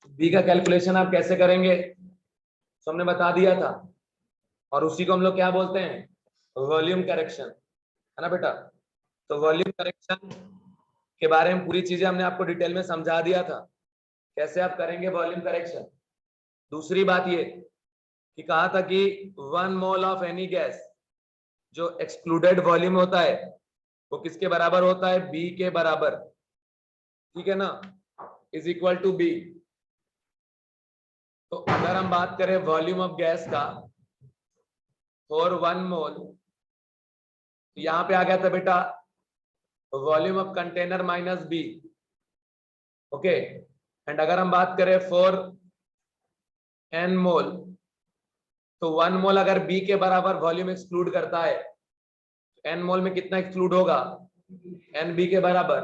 B का calculation आप कैसे करेंगे तो हमने बता दिया था, और उसी को हम लोग क्या बोलते हैं, वॉल्यूम करेक्शन, है ना बेटा। तो वॉल्यूम करेक्शन के बारे में पूरी चीजें हमने आपको डिटेल में समझा दिया था, कैसे आप करेंगे वॉल्यूम करेक्शन। दूसरी बात ये कि कहा था कि 1 मोल ऑफ एनी गैस जो एक्सक्लूडेड वॉल्यूम होता है वो किसके बराबर होता है, बी के बराबर, ठीक है ना, इज इक्वल टू बी। तो अगर हम बात करें वॉल्यूम ऑफ गैस का फॉर 1 मोल, तो यहां पे आ गया था बेटा volume of container minus B, okay. And अगर हम बात करें फॉर एन मोल, तो 1 मोल अगर बी के बराबर वॉल्यूम एक्सक्लूड करता है, एन मोल में कितना एक्सक्लूड होगा, एन बी के बराबर।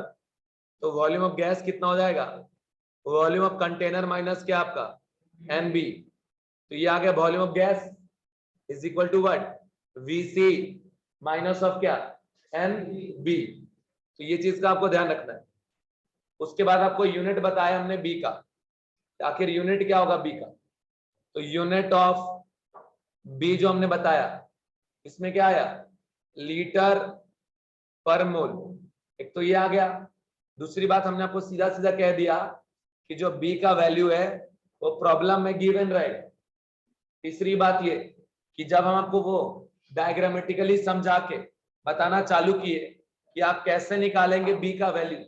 तो वॉल्यूम ऑफ गैस कितना हो जाएगा, वॉल्यूम ऑफ कंटेनर माइनस क्या आपका एन बी। तो ये आ गया volume of gas is equal to what, VC minus of क्या, एन बी। तो ये चीज का आपको ध्यान रखना है। उसके बाद आपको यूनिट बताया हमने बी का, आखिर यूनिट क्या होगा बी का। तो यूनिट ऑफ बी जो हमने बताया इसमें क्या आया, लीटर पर मोल, एक तो ये आ गया। दूसरी बात हमने आपको सीधा सीधा कह दिया कि जो बी का वैल्यू है वो प्रॉब्लम में गिवन रहेगा। तीसरी बात ये कि जब हम आपको वो डायग्रामेटिकली समझा के बताना चालू किए कि आप कैसे निकालेंगे बी का वैल्यू,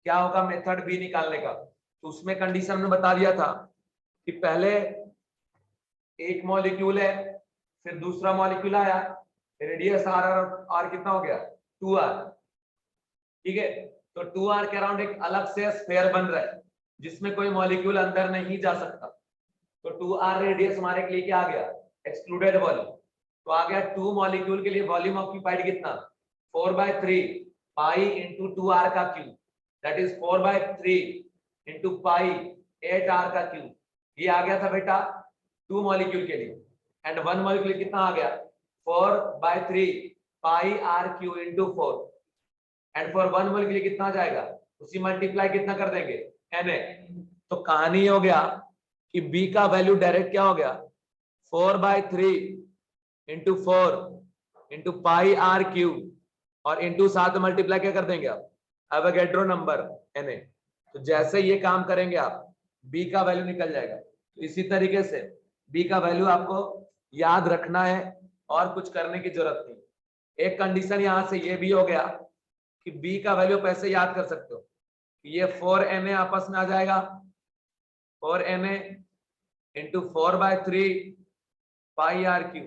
क्या होगा मेथड बी निकालने का, तो उसमें कंडीशन में बता दिया था कि पहले एक मॉलिक्यूल है, फिर दूसरा मॉलिक्यूल आया, रेडियस आर, आर कितना हो गया 2r, ठीक है। तो 2r के अराउंड एक अलग से स्फीयर बन रहा है जिसमें कोई मॉलिक्यूल अंदर नहीं जा सकता। तो 2r रेडियस हमारे के लिए क्या आ गया, एक्सक्लूडेड वॉल्यूम। तो आ गया 2 मॉलिक्यूल के लिए वॉल्यूम ऑक्यूपाइड कितना, 4/3 पाई इंटू 2r का cube, that is 4/3 into pi 8r का क्यूब। ये आ गया था बेटा 2 मॉलिक्यूल के लिए। एंड 1 मॉलिक्यूल कितना आ गया, 4/3 पाई r cube into 4। And for 1 मोल के लिए कितना आ जाएगा, उसी मल्टीप्लाई कितना कर देंगे, Na। तो कहानी हो गया कि B का वैल्यू डायरेक्ट क्या हो गया, 4/3 into 4 into pi r cube, और इंटू साथ मल्टीप्लाई क्या कर देंगे आप, एवोगैड्रो नंबर Na। तो जैसे ये काम करेंगे आप B का वैल्यू निकल जाएगा। तो इसी तरीके से B का वैल्यू आपको याद रखना है और कुछ करने की जरूरत नहीं। एक कंडीशन यहां से ये भी हो गया कि बी का वैल्यू आप ऐसे याद कर सकते हो, ये 4Na आपस में आ जाएगा, 4Na into 4/3 pi are Q.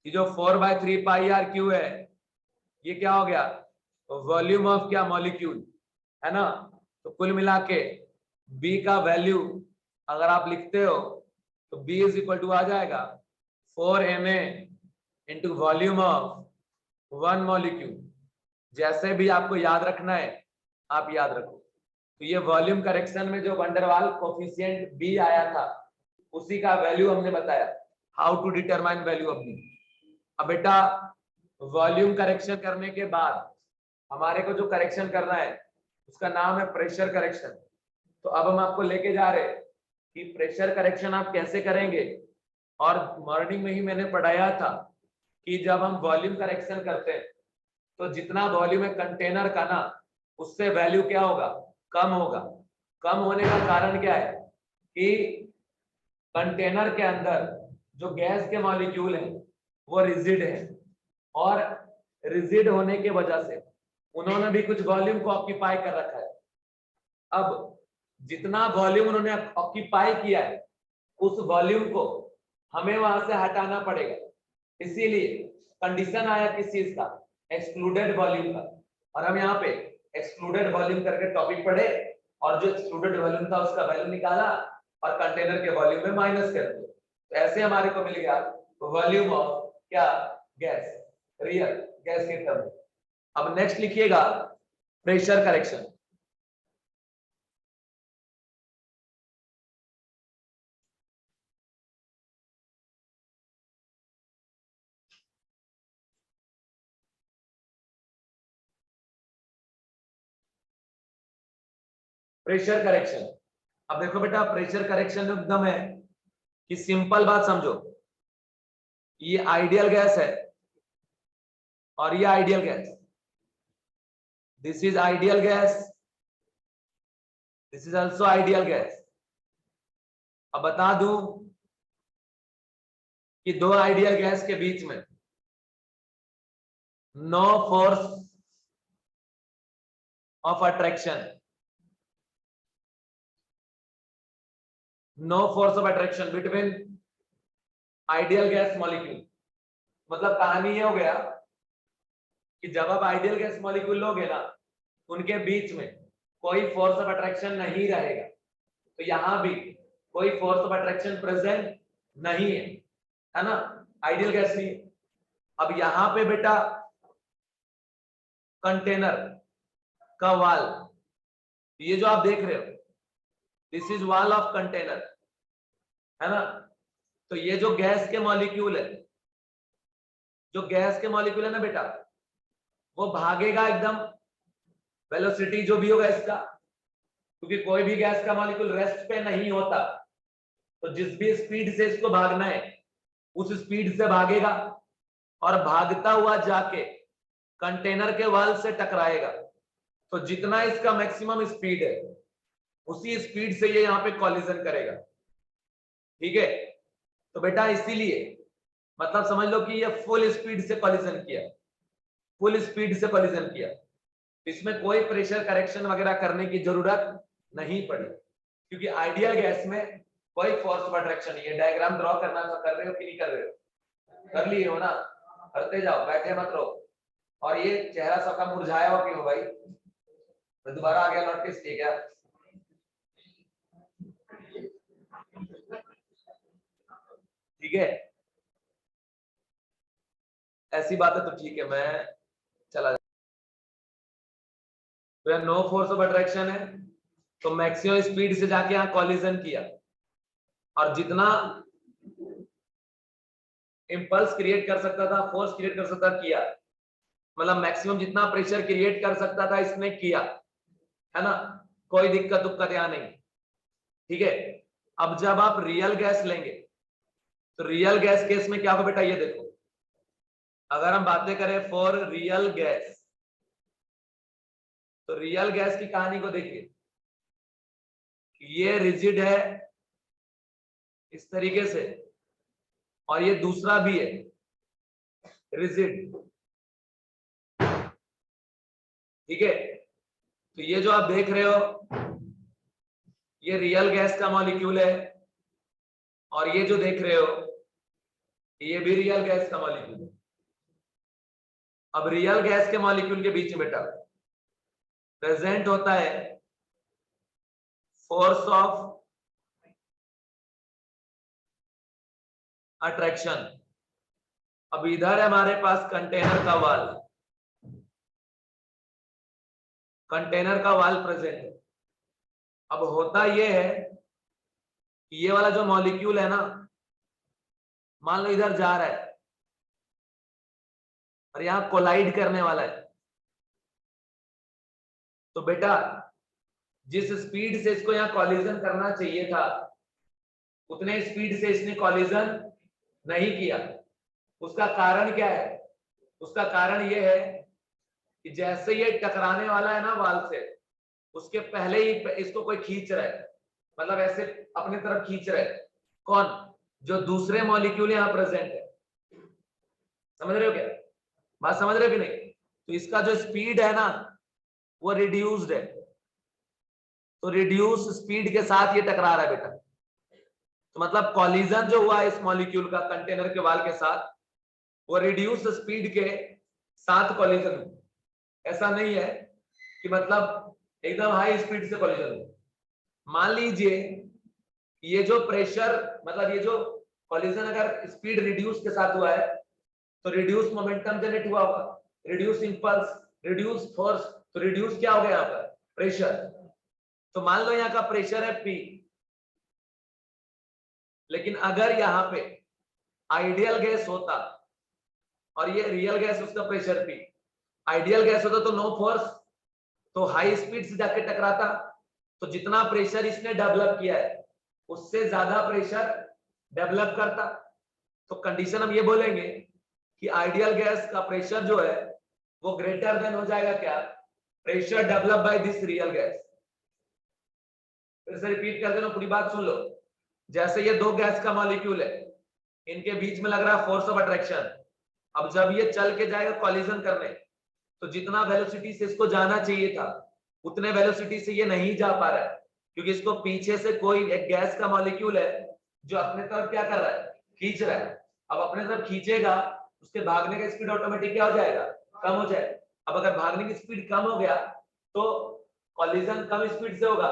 ये जो 4/3 पाई आर क्यू है ये क्या हो गया, वॉल्यूम ऑफ क्या मॉलिक्यूल, है ना। तो कुल मिला के बी का वैल्यू अगर आप लिखते हो तो बी इज इक्वल टू आ जाएगा 4Na into volume of 1 molecule. जैसे भी आपको याद रखना है आप याद रखो। तो ये वॉल्यूम करेक्शन में जो वंडरवाल कोफिशिएंट बी आया था उसी का वैल्यू हमने बताया, how to determine value of B. अब बेटा वॉल्यूम करेक्शन करने के बाद हमारे को जो करेक्शन करना है उसका नाम है प्रेशर करेक्शन। तो अब हम आपको लेके जा रहे हैं कि प्रेशर करेक्शन आप कैसे करेंगे। और मॉर्निंग में ही मैंने पढ़ाया था कि जब हम वॉल्यूम करेक्शन करते हैं तो जितना वॉल्यूम है कंटेनर का ना उससे वैल्यू क्या होगा, कम होगा। कम होने का कारण क्या है कि कंटेनर के अंदर जो गैस के मॉलिक्यूल हैं वो रिजिड है, और रिजिड होने की वजह से उन्होंने भी कुछ वॉल्यूम को ऑक्यूपाई कर रखा है। अब जितना वॉल्यूम उन्होंने ऑक्यूपाई किया है उस वॉल्यूम को हमें वहां से हटाना पड़ेगा। इसीलिए कंडीशन आया किस चीज का, एक्सक्लूडेड वॉल्यूम का। और हम यहाँ पे एक्सक्लूडेड वॉल्यूम करके टॉपिक पढ़े और जो एक्सक्लूडेड वॉल्यूम था उसका वैल्यू निकाला और कंटेनर के वॉल्यूम में माइनस कर दिया। तो ऐसे हमारे को मिल गया वॉल्यूम ऑफ क्या, गैस, रियल गैस के टर्म में। अब नेक्स्ट लिखिएगा प्रेशर करेक्शन। प्रेशर करेक्शन अब देखो बेटा प्रेशर करेक्शन एकदम है कि सिंपल बात समझो, ये आइडियल गैस है और ये ideal gas, this is ideal gas, this is also ideal gas. अब बता दूं कि दो आइडियल गैस के बीच में no force of attraction, no force of attraction between ideal gas molecule. मतलब कहानी ये हो गया कि जब आप आइडियल गैस मॉलिक्यूल लोगे ना, उनके बीच में कोई फोर्स ऑफ अट्रैक्शन नहीं रहेगा, तो यहां भी कोई फोर्स ऑफ अट्रैक्शन प्रेजेंट नहीं है ना, आइडियल गैस नहीं। अब यहां पे बेटा कंटेनर का वाल, ये जो आप देख रहे हो this is wall of container, है ना। तो ये जो गैस के मॉलिक्यूल है, जो गैस के मॉलिक्यूल है ना बेटा, वो भागेगा एकदम, वेलोसिटी जो भी होगा इसका, क्योंकि कोई भी गैस का मॉलिक्यूल रेस्ट पे नहीं होता, तो जिस भी स्पीड से इसको भागना है उस स्पीड से भागेगा और भागता हुआ जाके कंटेनर के वाल से टकराएगा। तो जितना इसका मैक्सिमम स्पीड है उसी स्पीड से ये यहाँ पे कॉलिजन करेगा, ठीक है। तो बेटा इसीलिए मतलब समझ लो कि ये फुल स्पीड से कॉलिजन किया, फुल स्पीड से कॉलिजन किया, इसमें कोई प्रेशर करेक्शन वगैरह करने की जरूरत नहीं पड़ी, क्योंकि आइडियल गैस में कोई फोर्स ऑफ अट्रैक्शन नहीं है। डायग्राम ड्रॉ करना तो कर रहे हो कि नहीं कर रहे हो? कर लिए हो ना, करते जाओ, बैठे मत रहो। और ये चेहरा सबका मुरझाया हो क्यों भाई? मैं दोबारा आ गया नोटिस किया क्या? ठीक है, ऐसी बात है तो ठीक है, मैं चला तो नो फोर्स ऑफ अट्रैक्शन है, तो मैक्सिमम स्पीड से जाके यहाँ कॉलिजन किया और जितना इंपल्स क्रिएट कर सकता था, फोर्स क्रिएट कर सकता किया, मतलब मैक्सिमम जितना प्रेशर क्रिएट कर सकता था इसने किया, है ना। कोई दिक्कत उक्कत यहाँ नहीं, ठीक है। अब जब आप रियल गैस लेंगे तो रियल गैस केस में क्या होगा बेटा, ये देखो, अगर हम बातें करें फॉर रियल गैस, तो रियल गैस की कहानी को देखिए, ये रिजिड है इस तरीके से और ये दूसरा भी है रिजिड, ठीक है। तो ये जो आप देख रहे हो ये रियल गैस का मॉलिक्यूल है और ये जो देख रहे हो ये भी रियल गैस का मॉलिक्यूल है। अब रियल गैस के मॉलिक्यूल के बीच में बेटा प्रेजेंट होता है फोर्स ऑफ अट्रैक्शन। अब इधर है हमारे पास कंटेनर का वाल, कंटेनर का वाल प्रेजेंट है। अब होता यह है कि ये वाला जो मॉलिक्यूल है ना, मान लो इधर जा रहा है और यहां कोलाइड करने वाला है, तो बेटा जिस स्पीड से इसको यहां कॉलिजन करना चाहिए था उतने स्पीड से इसने कॉलिजन नहीं किया। उसका कारण क्या है? उसका कारण यह है कि जैसे ये टकराने वाला है ना वाल से, उसके पहले ही इसको कोई खींच रहा है, मतलब ऐसे अपने तरफ खींच रहा है। कौन? जो दूसरे मॉलिक्यूल यहां प्रेजेंट है। समझ रहे हो क्या बात? समझ रहे हो कि नहीं? तो इसका जो स्पीड है ना वो रिड्यूस्ड है, तो रिड्यूस स्पीड के साथ ये टकरा रहा है बेटा। तो मतलब कॉलिजन जो हुआ इस मॉलिक्यूल का कंटेनर के वाल के साथ, वो रिड्यूस स्पीड के साथ कॉलिजन हुआ। ऐसा नहीं है कि मतलब एकदम हाई स्पीड से कॉलिजन हुआ। मान लीजिए ये जो प्रेशर, मतलब ये जो कॉलिजन अगर स्पीड रिड्यूस के साथ हुआ है तो रिड्यूस मोमेंटम जनरेट हुआ होगा, रिड्यूस इंपल्स, रिड्यूस फोर्स, तो रिड्यूस क्या हो गया यहाँ पर? प्रेशर। तो मान लो यहाँ का प्रेशर है P, लेकिन अगर यहाँ पे आइडियल गैस होता और ये रियल गैस, उसका प्रेशर P, आइडियल गैस होता तो नो फोर्स, तो हाई स्पीड से जाके टकराता, तो जितना प्रेशर इसने डेवलप किया है उससे ज्यादा प्रेशर डेवलप करता। तो कंडीशन हम ये बोलेंगे कि आइडियल गैस का प्रेशर जो है वो ग्रेटर देन हो जाएगा क्या, pressure develop by this real gas. फिर से रिपीट कर देना, पूरी बात सुन लो। जैसे ये दो गैस का मॉलिक्यूल है, इनके बीच में लग रहा है फोर्स ऑफ अट्रैक्शन। अब जब ये चल के जाएगा कॉलिजन करने, तो जितना वेलोसिटी से इसको जाना चाहिए था उतने वेलोसिटी से ये नहीं जा पा रहा है, क्योंकि इसको पीछे से कोई एक गैस का मॉलिक्यूल है जो अपने तरफ क्या कर रहा है, खींच रहा है। अब अपने तरफ खींचेगा, उसके भागने का स्पीड ऑटोमेटिक क्या हो जाएगा, कम हो जाएगा। अब अगर भागने की स्पीड कम हो गया तो कॉलिजन कम स्पीड से होगा,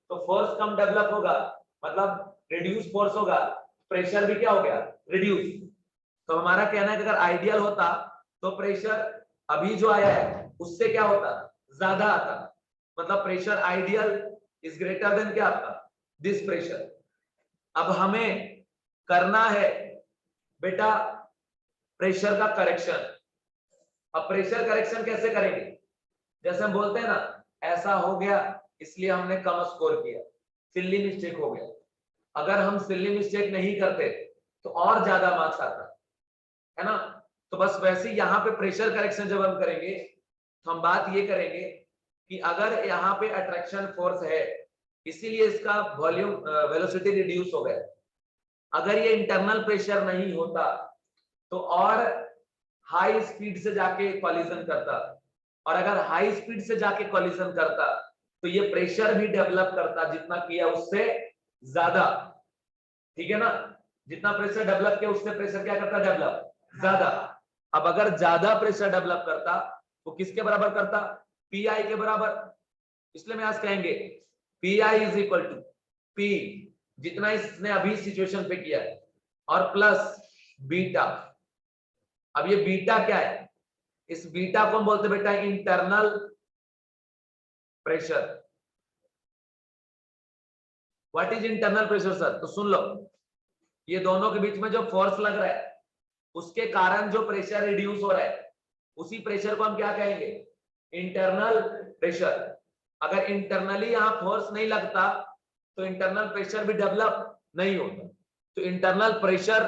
तो फोर्स कम डेवलप होगा, मतलब रिड्यूस फोर्स होगा, प्रेशर भी क्या हो गया, रिड्यूस। तो हमारा कहना है कि अगर आइडियल होता तो प्रेशर अभी जो आया है उससे क्या होता, ज्यादा आता, मतलब pressure ideal is greater then क्या आपका, दिस प्रेशर। अब हमें करना है बेटा प्रेशर का करेक्शन। अब प्रेशर करेक्शन कैसे करेंगे, जैसे हम बोलते हैं ना, ऐसा हो गया इसलिए हमने कम स्कोर किया, सिल्ली मिस्टेक हो गया। अगर हम सिल्ली मिस्टेक नहीं करते तो और ज्यादा मार्क्स आता है ना। तो बस वैसे यहाँ पे प्रेशर करेक्शन जब हम करेंगे तो हम बात ये करेंगे कि अगर यहाँ पे अट्रैक्शन फोर्स है इसीलिए इसका वॉल्यूम वेलोसिटी रिड्यूस हो गया। अगर ये इंटरनल प्रेशर नहीं होता तो और हाई स्पीड से जाके कॉलिजन करता, और अगर हाई स्पीड से जाके कॉलिजन करता तो ये प्रेशर भी डेवलप करता जितना किया उससे ज्यादा, ठीक है ना। जितना प्रेशर डेवलप किया उससे प्रेशर क्या करता, डेवलप ज्यादा। अब अगर ज्यादा प्रेशर डेवलप करता तो किसके बराबर करता, पीआई के बराबर। इसलिए मैं आज कहेंगे PI is equal to P, जितना इसने अभी सिचुएशन पे किया है, और प्लस बीटा। अब ये बीटा क्या है, इस बीटा को हम बोलते बेटा internal pressure. What is internal pressure sir, तो सुन लो, ये दोनों के बीच में जो फोर्स लग रहा है उसके कारण जो प्रेशर रिड्यूस हो रहा है उसी प्रेशर को हम क्या कहेंगे, इंटरनल प्रेशर। अगर इंटरनली यहां फोर्स नहीं लगता तो इंटरनल प्रेशर भी डेवलप नहीं होता। तो इंटरनल प्रेशर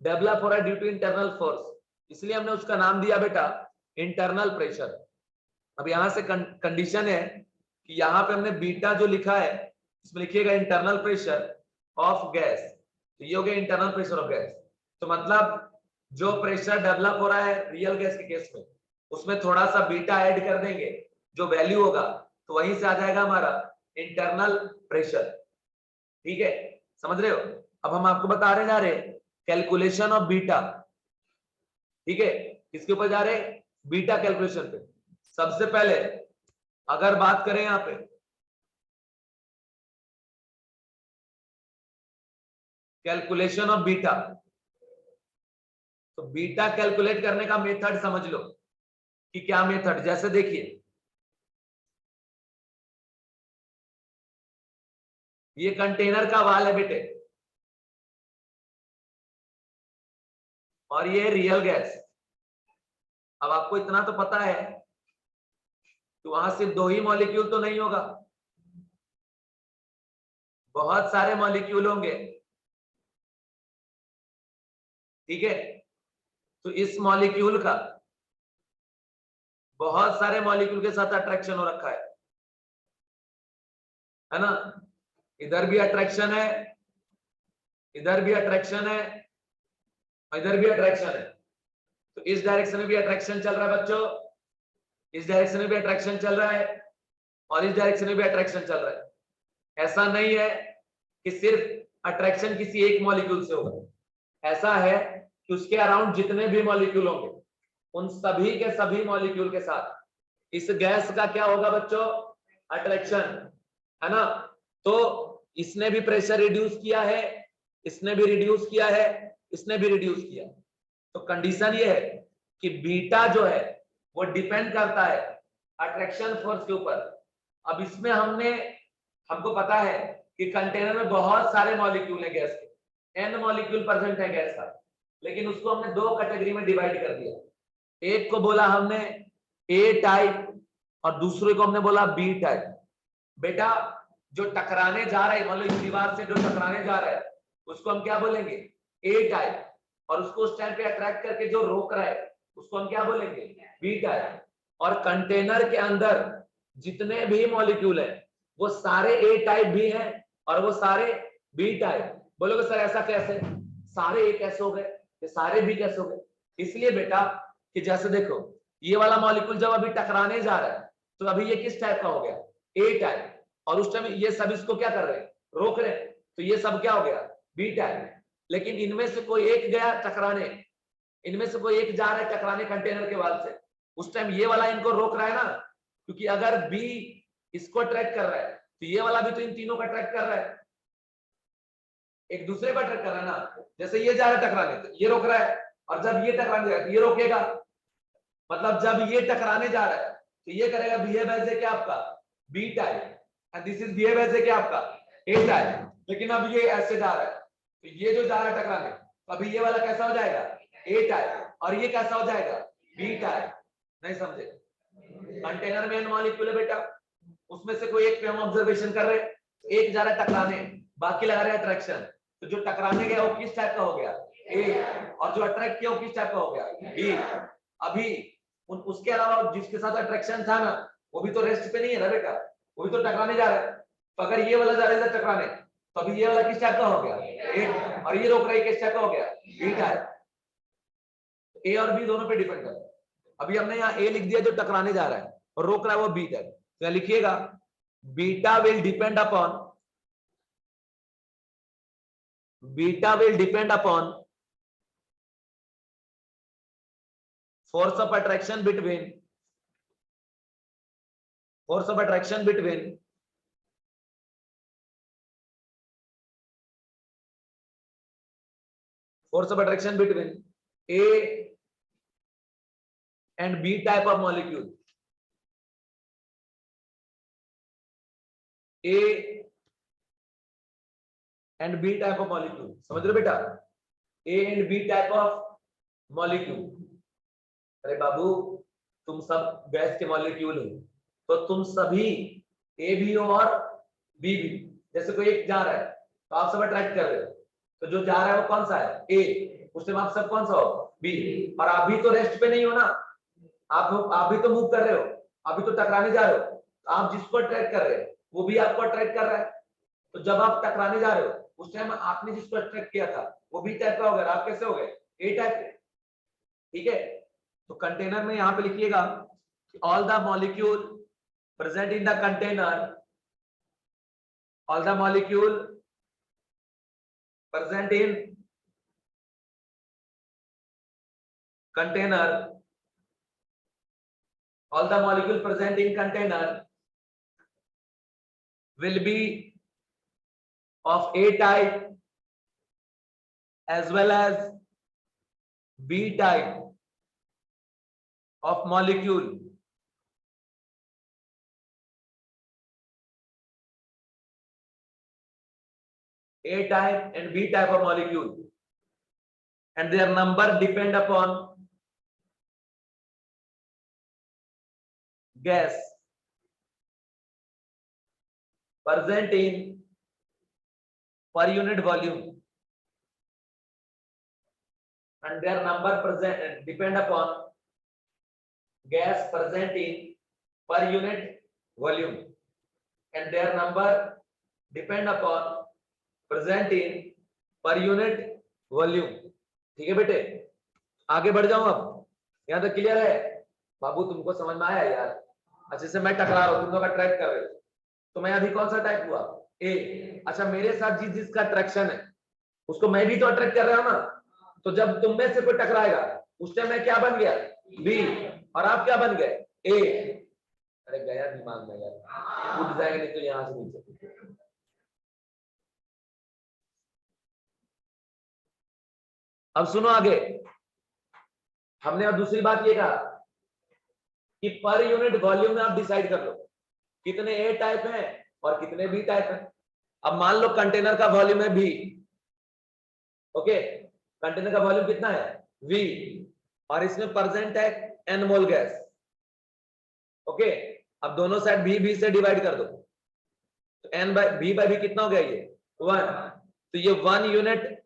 डेवलप हो रहा है ड्यू टू इंटरनल फोर्स, इसलिए हमने उसका नाम दिया बेटा इंटरनल प्रेशर। अब यहां से कंडीशन है कि यहां पे हमने बीटा जो लिखा है इसमें लिखिएगा इंटरनल प्रेशर ऑफ गैस, तो ये हो गया इंटरनल प्रेशर ऑफ गैस। तो मतलब जो प्रेशर डेवलप हो रहा है रियल गैस के केस में उसमें थोड़ा सा बीटा ऐड कर देंगे, जो वैल्यू होगा तो वहीं से आ जाएगा हमारा इंटरनल प्रेशर, ठीक है, समझ रहे हो। अब हम आपको बता रहे जा रहे कैलकुलेशन ऑफ बीटा, ठीक है, किसके ऊपर जा रहे, बीटा कैलकुलेशन पे। सबसे पहले अगर बात करें यहां पे कैलकुलेशन ऑफ बीटा, तो बीटा कैलकुलेट करने का मेथड समझ लो कि क्या मेथड। जैसे देखिए ये कंटेनर का वाल है बेटे, और ये रियल गैस। अब आपको इतना तो पता है कि वहां सिर्फ दो ही मॉलिक्यूल तो नहीं होगा, बहुत सारे मॉलिक्यूल होंगे, ठीक है। तो इस मॉलिक्यूल का बहुत सारे मॉलिक्यूल के साथ अट्रैक्शन हो रखा है ना। इधर भी अट्रैक्शन है, इधर भी अट्रैक्शन है, इधर भी अट्रैक्शन है। तो इस डायरेक्शन में भी अट्रैक्शन चल रहा है बच्चों, इस डायरेक्शन में भी अट्रैक्शन चल रहा है, और इस डायरेक्शन में भी अट्रैक्शन चल रहा है। ऐसा नहीं है कि सिर्फ अट्रैक्शन किसी एक मॉलिक्यूल से होगा, ऐसा है कि उसके अराउंड जितने भी मॉलिक्यूल होंगे उन सभी के सभी मॉलिक्यूल के साथ इस गैस का क्या होगा बच्चों, अट्रैक्शन, है ना। तो इसने भी प्रेशर रिड्यूस किया है, इसने भी रिड्यूस किया है, इसने भी रिड्यूस किया। तो कंडीशन ये है कि बीटा जो है वो डिपेंड करता है अट्रैक्शन फोर्स के ऊपर। अब इसमें हमको पता है कि कंटेनर में बहुत सारे मॉलिक्यूल है गैस के, n मॉलिक्यूल प्रेजेंट है गैस का, लेकिन उसको हमने दो कैटेगरी में डिवाइड कर दिया। एक को बोला हमने ए टाइप और दूसरे को हमने बोला बी टाइप। बेटा जो टकराने जा रहा है, मान लो इस दीवार से जो टकराने जा रहा है उसको हम क्या बोलेंगे, ए टाइप, और उसको उस टाइम पे अट्रैक्ट करके जो रोक रहा है उसको हम क्या बोलेंगे, बी टाइप। और कंटेनर के अंदर जितने भी मॉलिक्यूल है वो सारे ए टाइप भी हैं और वो सारे बी टाइप। बोलोगे सर ऐसा कैसे, सारे ए कैसे हो गए, ये सारे बी कैसे हो गए? इसलिए बेटा कि जैसे देखो ये वाला मॉलिक्यूल जब अभी टकराने जा रहा है तो अभी ये किस टाइप का हो गया, ए टाइप, और उस टाइम ये सब इसको क्या कर रहे हैं, रोक रहे हैं, तो ये सब क्या हो गया, बी टाइप। लेकिन इनमें से कोई एक गया टकराने, इनमें से कोई एक जा रहा है टकराने कंटेनर के वाल से, उस टाइम ये वाला इनको रोक रहा है ना, क्योंकि अगर बी इसको अट्रैक्ट कर रहा है तो ये वाला भी तो इन तीनों को अट्रैक्ट कर रहा है, एक दूसरे को अट्रैक्ट कर रहा है ना। जैसे ये जा रहा है टकराने तो ये रोक रहा है, और जब ये टकराने जाएगा तो ये रोकेगा। मतलब जब ये टकराने जा रहा है तो ये करेगा बिहेव एज ए क्या आपका, B type, and this is behave as A क्या आपका, ए टाइप। लेकिन अब ये ऐसे जा रहा है तो ये जो जा रहा है टकराने, तो अभी ये वाला कैसा हो जाएगा, ए टाइप, और ये कैसा हो जाएगा, बी टाइप। नहीं समझे? कंटेनर में मॉलिक्यूल है बेटा, उसमें से कोई एक पे हम ऑब्जर्वेशन कर रहे हैं, एक जा रहा है टकराने, बाकी लगा रहे हैं अट्रैक्शन, तो जो टकराने गया वो किस टाइप का हो गया, ए, और जो अट्रैक्ट किया वो किस टाइप का हो गया, बी। अभी उसके अलावा जिसके साथ अट्रैक्शन था ना वो भी तो रेस्ट पे नहीं है ना बेटा, वो भी तो टकराने जा रहा है। तो अगर ये वाला जा रहा है टकराने तो अभी ये वाला किस टाइप का हो गया, ए, और ये रोक रहा है किस टाइप का हो गया, बी टाइप। ए और बी दोनों पे डिपेंड करता है। अभी हमने यहाँ ए लिख दिया जो टकराने जा रहा है और रोक रहा है वो बी टाइप, तो लिखिएगा beta will depend upon, beta will depend upon force of attraction between, force of attraction between force of attraction between A and B type of molecule, A and B type of molecule। समझ रहे बेटा, A and B type of molecule। अरे बाबू तुम सब gas के molecule हो तो तुम सभी ए भी हो और बी भी। जैसे कोई एक जा रहा है तो आप सब अट्रैक्ट कर रहे हो, तो जो जा रहा है वो कौन सा है, ए, उस टाइम आप सब कौन सा हो, बी। और आप भी तो रेस्ट पे नहीं हो ना, आप भी तो मूव कर रहे हो, अभी तो टकराने जा रहे हो, तो आप जिसको अट्रैक्ट कर रहे हो वो भी आपको अट्रैक्ट कर रहा है। तो जब आप टकराने जा रहे हो उस टाइम आपने जिसको अट्रैक्ट किया था वो बी टाइप का हो गया, आप कैसे हो गए, ए टाइप के। ठीक है, तो कंटेनर में यहां पे लिखिएगा all the molecule present in the container, all the molecule present in container, all the molecule present in container will be of A type as well as B type of molecule। A type and B type of molecule, and their number depend upon gas present in per unit volume, and their number present depend upon gas present in per unit volume, and their number depend upon present in per unit volume। ठीक है बेटे, आगे बढ़ जाऊं अब, यहां तक clear है बाबू, तुमको समझ में आया यार? अच्छे से मैं टकरा रहा हूं, तुम लोग अट्रैक्ट कर रहे हो, तो मैं अभी कौन सा टाइप हुआ, ए। अच्छा मेरे साथ जिसका अट्रैक्शन है उसको मैं भी तो अट्रैक्ट कर रहा हूं ना, तो जब तुम में से कोई टकराएगा उस टाइम मैं क्या बन गया, बी, और आप क्या बन गए, ए। अरे गया दिमाग में यार, उठ जाएगा नहीं तो यहां से नीचे। अब सुनो आगे, हमने अब दूसरी बात ये कहा कि पर यूनिट वॉल्यूम में आप डिसाइड कर लो कितने ए टाइप हैं और कितने बी टाइप हैं। अब मान लो कंटेनर का वॉल्यूम है भी, ओके, कंटेनर का वॉल्यूम कितना है, वी, और इसमें प्रेजेंट है एन मोल गैस, ओके। अब दोनों साइड भी से डिवाइड कर दो, तो n बाय v कितना हो गया ये 1। तो ये 1 यूनिट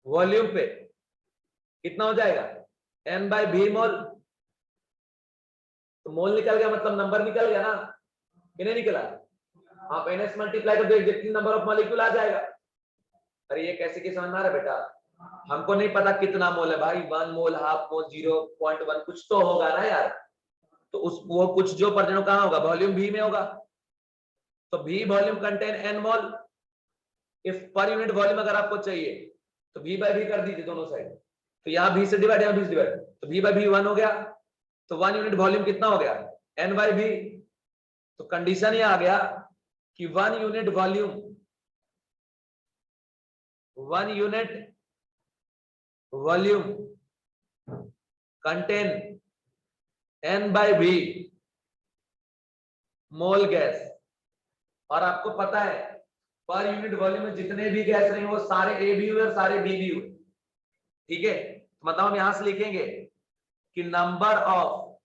वॉल्यूम पे कितना हो जाएगा n बाय v मोल। तो मोल निकल गया मतलब नंबर निकल गया ना, कि नहीं निकला? आप ns मल्टीप्लाई कर दो एग्जैक्टली नंबर ऑफ मॉलिक्यूल आ जाएगा। अरे ये कैसे की समझ में आ रहा है बेटा? हमको नहीं पता कितना मोल है भाई, 1 मोल, हाफ मोल, 0.1 कुछ तो होगा ना यार। तो उस वो कुछ जो परसेंट कहाँ होगा? वॉल्यूम v में होगा। तो v volume contain n mole. If per unit volume अगर आपको चाहिए तो v बाय v कर दीजिए दोनों साइड। तो यहाँ v से डिवाइड, यहाँ v से डिवाइड, तो v बाय v 1 हो गया। तो 1 यूनिट वॉल्यूम कितना हो गया? n by v। तो कंडीशन ये आ गया कि 1 unit volume, 1 unit volume contain n by v mole gas. और आपको पता है पर यूनिट वॉल्यूम में जितने भी गैस रहे वो सारे ए भी हुए और सारे बी भी हुए। ठीक है, तो मतलब हम यहां से लिखेंगे कि number of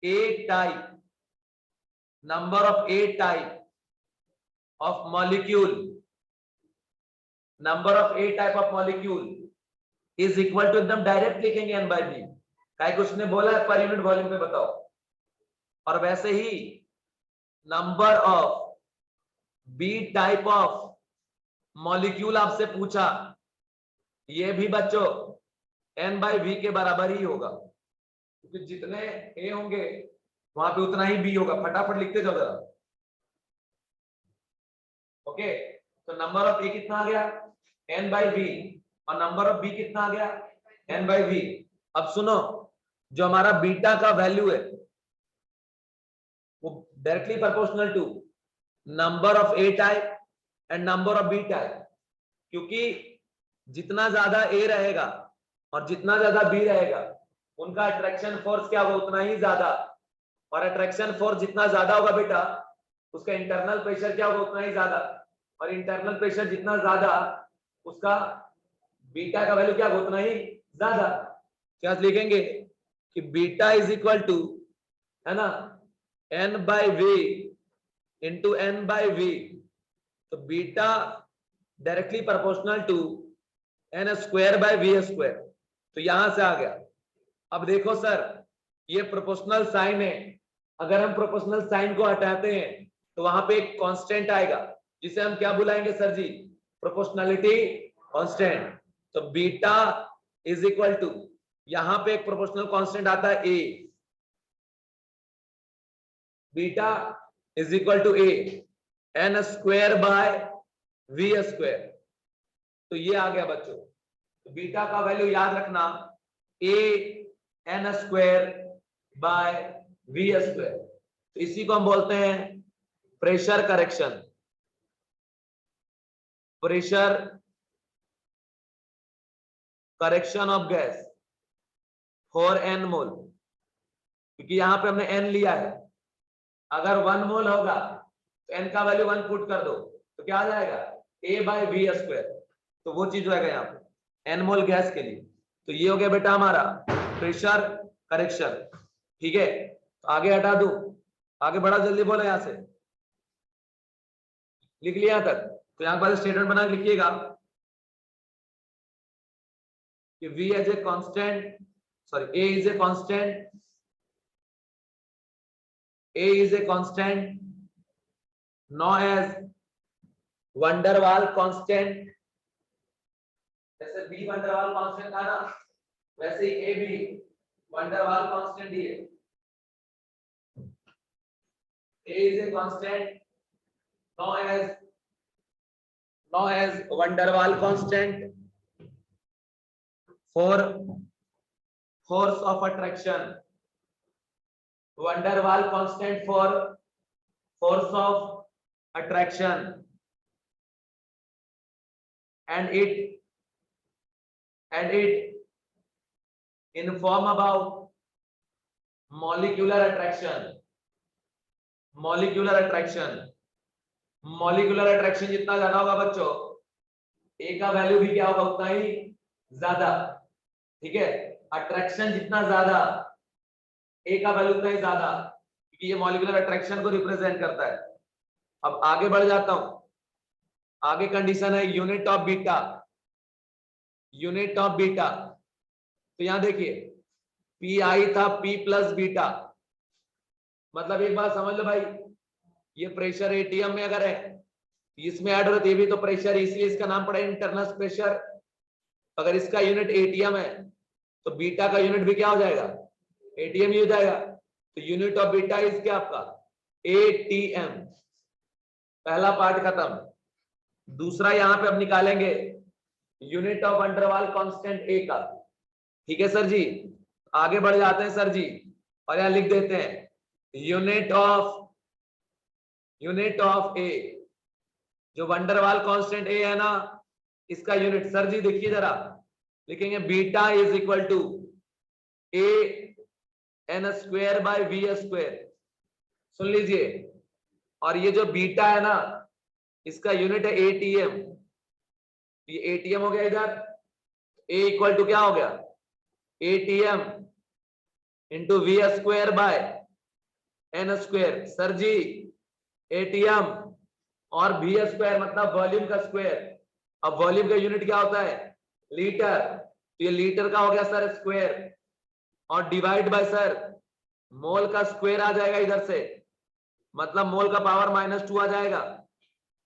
A type, number of A type of molecule, number of A type of molecule is equal to, एकदम डायरेक्ट लिखेंगे n बाय v। काहे कि उसने बोला है पर यूनिट वॉल्यूम में बताओ। और वैसे ही number of B type of molecule आपसे पूछा, ये भी बच्चों n बाय v के बराबर ही होगा, क्योंकि जितने ए होंगे वहां पे उतना ही बी होगा। फटाफट लिखते जाओ जरा। ओके, तो नंबर ऑफ ए कितना आ गया? n बाय v, और नंबर ऑफ बी कितना आ गया? n by v। अब सुनो, जो हमारा बीटा का वैल्यू है वो directly proportional to number of A type and number of B type. क्योंकि जितना ज्यादा ए रहेगा और जितना ज्यादा बी रहेगा उनका अट्रैक्शन फोर्स क्या होगा? उतना ही ज्यादा। और अट्रैक्शन फोर्स जितना ज्यादा होगा बेटा, उसका इंटरनल प्रेशर क्या होगा? उतना ही ज्यादा। और इंटरनल प्रेशर जितना ज्यादा, उसका बीटा का वैल्यू क्या होगा? उतना ही ज्यादा। क्या लिखेंगे कि बीटा इज इक्वल टू, है ना, n by v into n by v। तो beta directly proportional to n square by v square. तो यहां से आ गया। अब देखो सर, ये प्रोपोर्शनल साइन है, अगर हम प्रोपोर्शनल साइन को हटाते हैं तो वहां पे एक कांस्टेंट आएगा जिसे हम क्या बुलाएंगे सर जी? Proportionality constant. तो बीटा इज इक्वल टू, यहां पे एक प्रोपोर्शनल कांस्टेंट आता है a, beta is equal to a n square by v square. तो ये आ गया बच्चों। तो बीटा का वैल्यू याद रखना, a n square by v square. तो इसी को हम बोलते हैं pressure correction, pressure correction of gas for n मोल। क्योंकि यहां पे हमने n लिया है, अगर 1 मोल होगा तो n का वैल्यू 1 पुट कर दो तो क्या आ जाएगा? a by v square. तो वो चीज होगा यहाँ पे n मोल गैस के लिए। तो ये हो गया बेटा हमारा प्रेशर करेक्शन। ठीक है, तो आगे हटा दूं, आगे बड़ा जल्दी बोलो। यहां से लिख लिया यहां तक? तो यहां पर स्टेटमेंट बना के लिखिएगा कि v as a constant, sorry a is a constant, a is a constant known as van der Waal constant। जैसे b van der Waal constant था ना, वैसे ही a भी van der Waal constant ही है। a is a constant known as van der Waal constant for force of attraction, van der Waal constant for force of attraction, and it inform about molecular attraction। molecular attraction जितना ज्यादा होगा बच्चों, a का value भी क्या होगा? उतना ही ज्यादा। ठीक है, अट्रैक्शन जितना ज्यादा, a का वैल्यू उतना ही ज्यादा, क्योंकि ये मॉलिक्यूलर अट्रैक्शन को रिप्रेजेंट करता है। अब आगे बढ़ जाता हूं, आगे कंडीशन है unit of beta, unit of beta. तो यहां देखिए पी आई था पी प्लस बीटा, मतलब एक बात समझ लो भाई, ये प्रेशर एटीएम में अगर है इसमें ऐड हो रहा है, ये भी तो प्रेशर, इसलिए इसका नाम पड़ा इंटरनल प्रेशर। अगर इसका यूनिट एटीएम है तो बीटा का यूनिट भी क्या हो जाएगा, एटीएम ही हो जाएगा। तो यूनिट ऑफ बीटा इज क्या आपका एटीएम। पहला पार्ट खत्म। दूसरा यहां पे अब निकालेंगे यूनिट ऑफ अंडरवाल कांस्टेंट ए का। ठीक है सर जी, आगे बढ़ जाते हैं सर जी, और यहां लिख देते हैं यूनिट ऑफ ए, जो वंडरवाल कांस्टेंट ए है ना, इसका यूनिट सर जी देखिए जरा, लिखेंगे beta is equal to a n square by v square. सुन लीजिए, और ये जो बीटा है ना, इसका यूनिट है एटीएम। ये एटीएम हो गया, इधर ए इक्वल टू क्या हो गया, ATM into V square by N square. Sir ji ATM और वी स्क्वायर मतलब वॉल्यूम का स्क्वायर। अब वॉल्यूम का यूनिट क्या होता है, लीटर, तो ये लीटर का हो गया सर स्क्वायर, और डिवाइड बाय सर मोल का स्क्वायर आ जाएगा इधर से, मतलब मोल का पावर -2 आ जाएगा।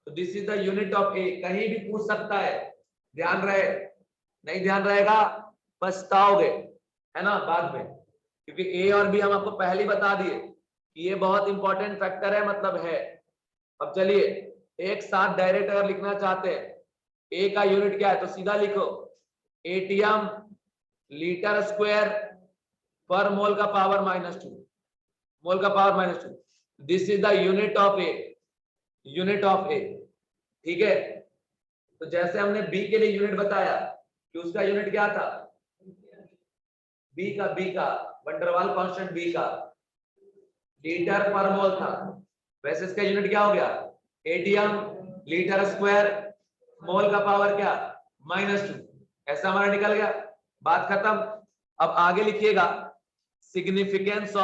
तो this is the unit of a. कहीं भी पूछ सकता है, ध्यान रहे, नहीं ध्यान रहेगा पछताओगे, है ना बाद में, क्योंकि ए और बी हम आपको पहले ही बता दिए कि ये बहुत इंपॉर्टेंट फैक्टर है, मतलब है। अब चलिए एक साथ डायरेक्ट अगर लिखना चाहते हैं, ए का यूनिट क्या है तो सीधा लिखो एटीएम लीटर स्क्वायर पर मोल का पावर -2, मोल का power -2। This is the unit of a, unit of a. ठीक है, तो जैसे हमने बी के लिए यूनिट बताया कि उसका यूनिट क्या था, बी का वंडरवाल कांस्टेंट बी का लीटर पर मोल था, वैसे इसका यूनिट क्या हो गया, एटीएम लीटर स्क्वायर मोल का पावर क्या -2। ऐसा हमारा निकल गया, बात खत्म। अब आगे लिखिएगा सिग्निफिकेंस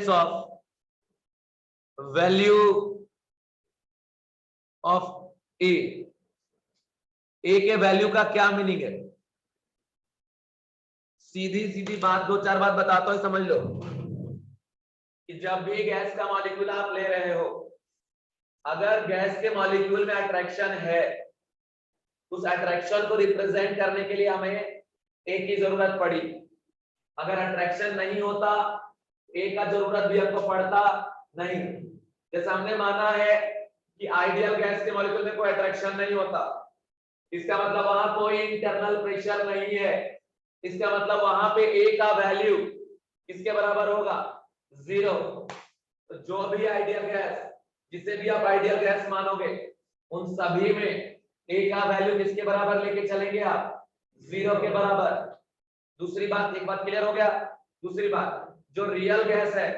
ऑफ वैल्यू ऑफ ए के वैल्यू का क्या मीनिंग है। सीधी सीधी बात, दो चार बात बताता हूं, समझ लो कि जब भी गैस का मॉलिक्यूल आप ले रहे हो, अगर गैस के मॉलिक्यूल में अट्रैक्शन है, उस अट्रैक्शन को रिप्रेजेंट करने के लिए हमें ए की जरूरत पड़ी। अगर अट्रैक्शन नहीं होता, ए का जरूरत भी हमको पड़ता नहीं। जैसे हमने माना है कि आइडियल गैस के मॉलिक्यूल में कोई अट्रैक्शन नहीं होता, इसका मतलब वहां कोई इंटरनल प्रेशर नहीं है, इसका मतलब वहां पे ए का वैल्यू किसके बराबर होगा, 0। तो जो भी आइडियल गैस, जिसे भी आप आइडियल गैस मानोगे, उन सभी में ए का वैल्यू किसके बराबर लेके चलेंगे आप, 0 के बराबर। दूसरी बात, एक बात क्लियर हो गया। दूसरी बात, जो रियल गैस है